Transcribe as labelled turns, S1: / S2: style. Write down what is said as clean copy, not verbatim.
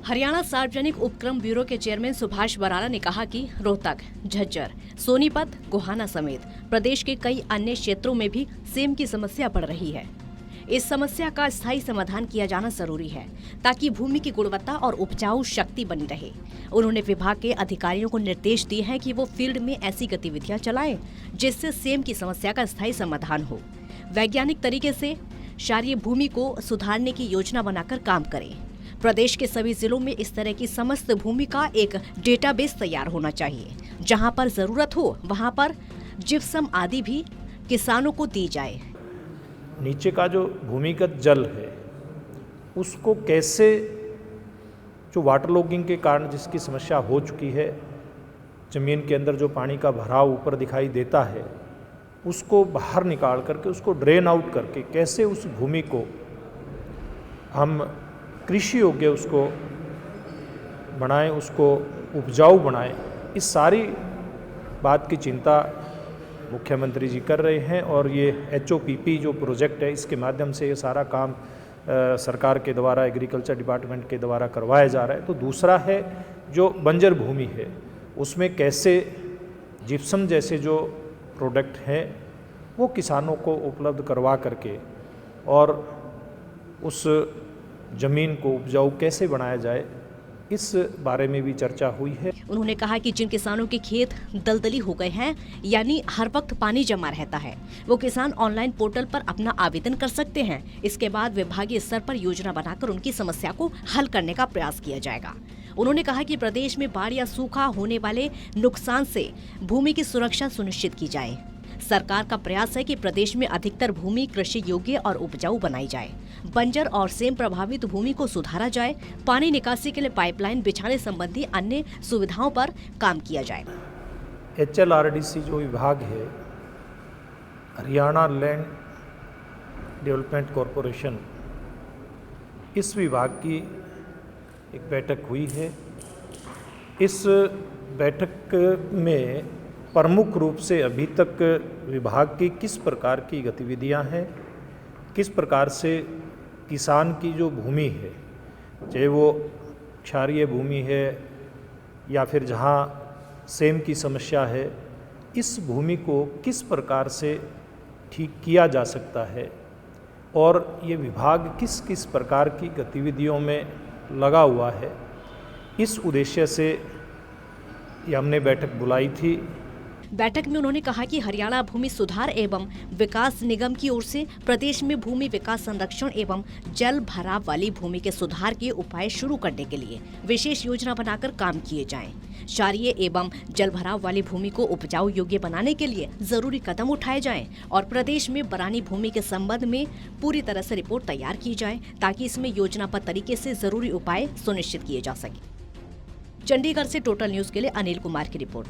S1: हरियाणा सार्वजनिक उपक्रम ब्यूरो के चेयरमैन सुभाष बराला ने कहा कि रोहतक, झज्जर, सोनीपत, गोहाना समेत प्रदेश के कई अन्य क्षेत्रों में भी सेम की समस्या बढ़ रही है। इस समस्या का स्थायी समाधान किया जाना जरूरी है ताकि भूमि की गुणवत्ता और उपजाऊ शक्ति बनी रहे। उन्होंने विभाग के अधिकारियों को निर्देश दिए हैं कि वो फील्ड में ऐसी गतिविधियां चलाएं जिससे सेम की समस्या का स्थायी समाधान हो। वैज्ञानिक तरीके से क्षारीय भूमि को सुधारने की योजना बनाकर काम करें। प्रदेश के सभी जिलों में इस तरह की समस्त भूमि का एक डेटाबेस तैयार होना चाहिए। जहां पर जरूरत हो वहां पर जिप्सम आदि भी किसानों को दी जाए।
S2: नीचे का जो भूमिगत जल है उसको कैसे, जो वाटर लॉगिंग के कारण जिसकी समस्या हो चुकी है, ज़मीन के अंदर जो पानी का भराव ऊपर दिखाई देता है उसको बाहर निकाल करके, उसको ड्रेन आउट करके कैसे उस भूमि को हम कृषि योग्य उसको बनाएं, उसको उपजाऊ बनाएं। इस सारी बात की चिंता मुख्यमंत्री जी कर रहे हैं और ये HOPP जो प्रोजेक्ट है इसके माध्यम से ये सारा काम सरकार के द्वारा, एग्रीकल्चर डिपार्टमेंट के द्वारा करवाया जा रहा है। तो दूसरा है जो बंजर भूमि है उसमें कैसे जिप्सम जैसे जो प्रोडक्ट हैं वो किसानों को उपलब्ध करवा करके और उस ज़मीन को उपजाऊ कैसे बनाया जाए, इस बारे में भी चर्चा हुई है।
S1: उन्होंने कहा कि जिन किसानों के खेत दलदली हो गए हैं यानी हर वक्त पानी जमा रहता है, वो किसान ऑनलाइन पोर्टल पर अपना आवेदन कर सकते हैं। इसके बाद विभागीय स्तर पर योजना बनाकर उनकी समस्या को हल करने का प्रयास किया जाएगा। उन्होंने कहा कि प्रदेश में बाढ़ या सूखा होने वाले नुकसान से भूमि की सुरक्षा सुनिश्चित की जाए। सरकार का प्रयास है कि प्रदेश में अधिकतर भूमि कृषि योग्य और उपजाऊ बनाई जाए। बंजर और सेम प्रभावित भूमि को सुधारा जाए। पानी निकासी के लिए पाइपलाइन बिछाने संबंधी अन्य सुविधाओं पर काम किया जाए।
S2: HLRDC जो विभाग है, हरियाणा लैंड डेवलपमेंट कॉरपोरेशन, इस विभाग की एक बैठक हुई है। इस बैठक में प्रमुख रूप से अभी तक विभाग की किस प्रकार की गतिविधियां हैं, किस प्रकार से किसान की जो भूमि है, चाहे वो क्षारीय भूमि है या फिर जहां सेम की समस्या है, इस भूमि को किस प्रकार से ठीक किया जा सकता है और ये विभाग किस किस प्रकार की गतिविधियों में लगा हुआ है, इस उद्देश्य से ये हमने बैठक बुलाई थी।
S1: बैठक में उन्होंने कहा कि हरियाणा भूमि सुधार एवं विकास निगम की ओर से प्रदेश में भूमि विकास संरक्षण एवं जल भराव वाली भूमि के सुधार के उपाय शुरू करने के लिए विशेष योजना बनाकर काम किए जाएं। क्षारीय एवं जल भराव वाली भूमि को उपजाऊ योग्य बनाने के लिए जरूरी कदम उठाए जाएं और प्रदेश में बरानी भूमि के संबंध में पूरी तरह से रिपोर्ट तैयार की जाए ताकि इसमें योजनाबद्ध तरीके से जरूरी उपाय सुनिश्चित किए जा सके। चंडीगढ़ से टोटल न्यूज के लिए अनिल कुमार की रिपोर्ट।